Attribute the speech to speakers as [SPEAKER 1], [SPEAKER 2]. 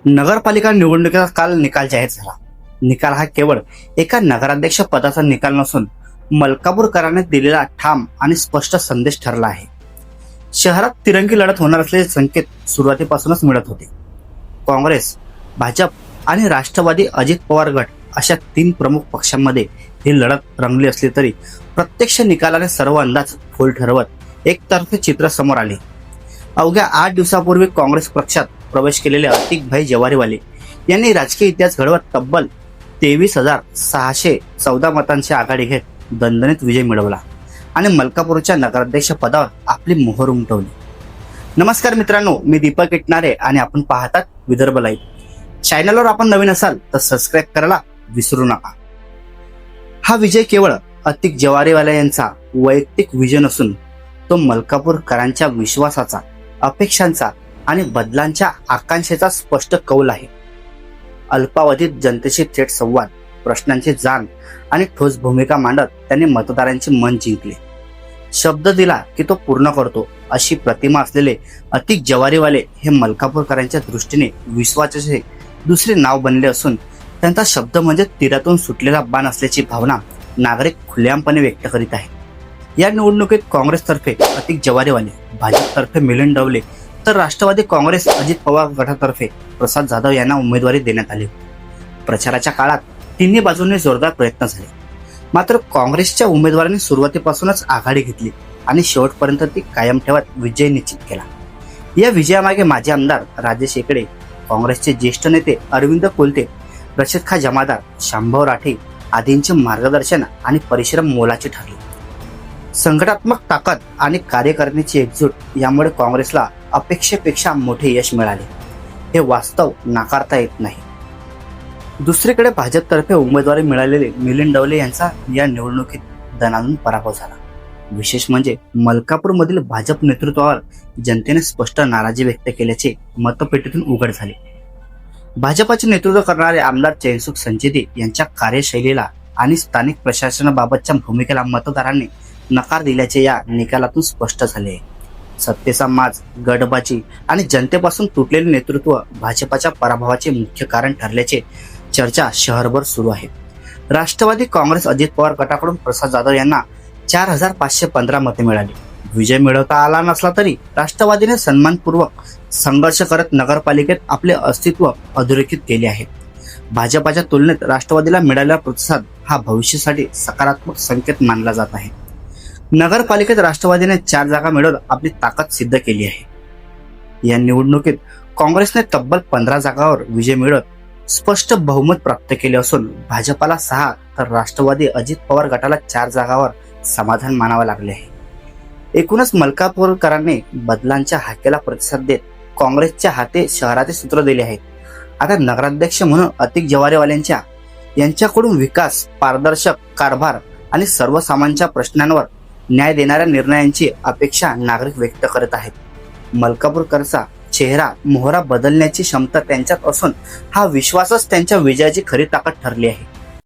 [SPEAKER 1] नगरपालिका निवडणुकीचा काल निकाल जाहीर झाला. निकाल हा केवळ एका नगराध्यक्ष पदाचा निकाल नसून मलकापूरकरांनी दिलेला ठाम आणि स्पष्ट संदेश ठरला आहे. शहरात तिरंगी लढत होणार असल्याचे संकेत सुरुवातीपासूनच मिळत होते. काँग्रेस, भाजप आणि राष्ट्रवादी अजित पवार गट अशा तीन प्रमुख पक्षांमध्ये ही लढत रंगली असली तरी प्रत्यक्ष निकालाने सर्व अंदाज फोल ठरवत एकतर्फी चित्र समोर आले. अवघ्या 8 दिवसापूर्वी काँग्रेस पक्षात प्रवेश केलेले अतिकभाई जवारीवाले यांनी राजकीय इतिहास घडवत तब्बल 23,614 मतांची आघाडी घेत दणदणीत विजय मिळवला आणि मलकापूरच्या नगराध्यक्ष पदावर आपली मोहर उमटवली. नमस्कार मित्रांनो, मी दीपक इटनारे आणि आपण पाहतात विदर्भ लाईव्ह. चॅनलवर आपण नवीन असाल तर सबस्क्राईब करायला विसरू नका. हा विजय केवळ अतिक जवारीवाला यांचा वैयक्तिक विजय नसून तो मलकापूरकरांच्या विश्वासाचा, अपेक्षांचा आणि बदलांच्या आकांक्षेचा स्पष्ट कौल आहे. अल्पावधीत जनतेशी थेट संवाद, प्रश्नांची जाण आणि ठोस भूमिका मांडत त्यांनी मतदारांचे मन जिंकले. शब्द दिला की तो पूर्ण करतो अशी प्रतिमा असलेले अतिक जवारीवाले हे मलकापूरकरांच्या दृष्टीने विश्वासाचे दुसरे नाव बनले असून त्यांचा शब्द म्हणजे तीरातून सुटलेला बाण असल्याची भावना नागरिक खुलेआमपणे व्यक्त करीत आहेत. या निवडणुकीत काँग्रेसतर्फे अतिक जवारीवाले, भाजपतर्फे मिलिंद डवले तर राष्ट्रवादी काँग्रेस अजित पवार गटातर्फे प्रसाद जाधव यांना उमेदवारी देण्यात आली. प्रचाराच्या काळात तिन्ही बाजूंनी जोरदार प्रयत्न झाले, मात्र काँग्रेसच्या उमेदवारांनी सुरुवातीपासूनच आघाडी घेतली आणि शेवटपर्यंत ती कायम ठेवत विजय निश्चित केला. या विजयामागे माजी आमदार राजेश शेकडे, काँग्रेसचे ज्येष्ठ नेते अरविंद कोलते, रशीद खा जमादार, शांभव राठे आदींचे मार्गदर्शन आणि परिश्रम मोलाचे ठरले. संघटनात्मक ताकद आणि कार्यकारिणीची एकजूट यामुळे काँग्रेसला अपेक्षेपेक्षा मोठे यश मिळाले, हे वास्तव नाकारता येत नाही. दुसरीकडे भाजपतर्फे उमेदवारी मिळालेले मिलिंद डवले यांचा या निवडणुकीत दणानून पराभव झाला. विशेष म्हणजे मलकापूरमधील भाजप नेतृत्वावर जनतेने स्पष्ट नाराजी व्यक्त केल्याचे मतपेटीतून उघड झाले. भाजपाचे नेतृत्व करणारे आमदार चैनसुख संचेती यांच्या कार्यशैलीला आणि स्थानिक प्रशासनाबाबतच्या भूमिकेला मतदारांनी नकार दिल्याचे या निकालातून स्पष्ट झाले. सत्तेचा माज, गडबाजी आणि जनतेपासून तुटलेले नेतृत्व भाजपाच्या पराभवाचे मुख्य कारण ठरल्याचे चर्चा शहरभर सुरू आहे. राष्ट्रवादी काँग्रेस अजित पवार गटाकडून प्रसाद जाधव यांना 4,515 मते मिळाली. विजय मिळवता आला नसला तरी राष्ट्रवादीने सन्मानपूर्वक संघर्ष करत नगरपालिकेत आपले अस्तित्व अधोरेखित केले आहे. भाजपाच्या तुलनेत राष्ट्रवादीला मिळालेला प्रतिसाद हा भविष्यासाठी सकारात्मक संकेत मानला जात आहे. नगरपालिकेत राष्ट्रवादीने 4 जागा मिळवत आपली ताकद सिद्ध केली आहे. या निवडणुकीत काँग्रेसने तब्बल 15 जागांवर विजय मिळवत स्पष्ट बहुमत प्राप्त केले असून भाजपाला 6 तर राष्ट्रवादी अजित पवार गटाला 4 जागांवर समाधान मानावे लागले आहे. एकूणच मलकापूरकरांनी बदलांच्या हाकेला प्रतिसाद देत काँग्रेसच्या हाती शहराचे सूत्र दिले आहेत. आता नगराध्यक्ष म्हणून अतिक जवारीवाल्यांच्या यांच्याकडून विकास, पारदर्शक कारभार आणि सर्वसामान्यांच्या प्रश्नांवर न्याय देणाऱ्या निर्णयांची अपेक्षा नागरिक व्यक्त करत आहेत. मलकापूरकरचा चेहरा मोहरा बदलण्याची क्षमता त्यांच्यात असून हा विश्वासच त्यांच्या विजयाची खरी ताकद ठरली आहे.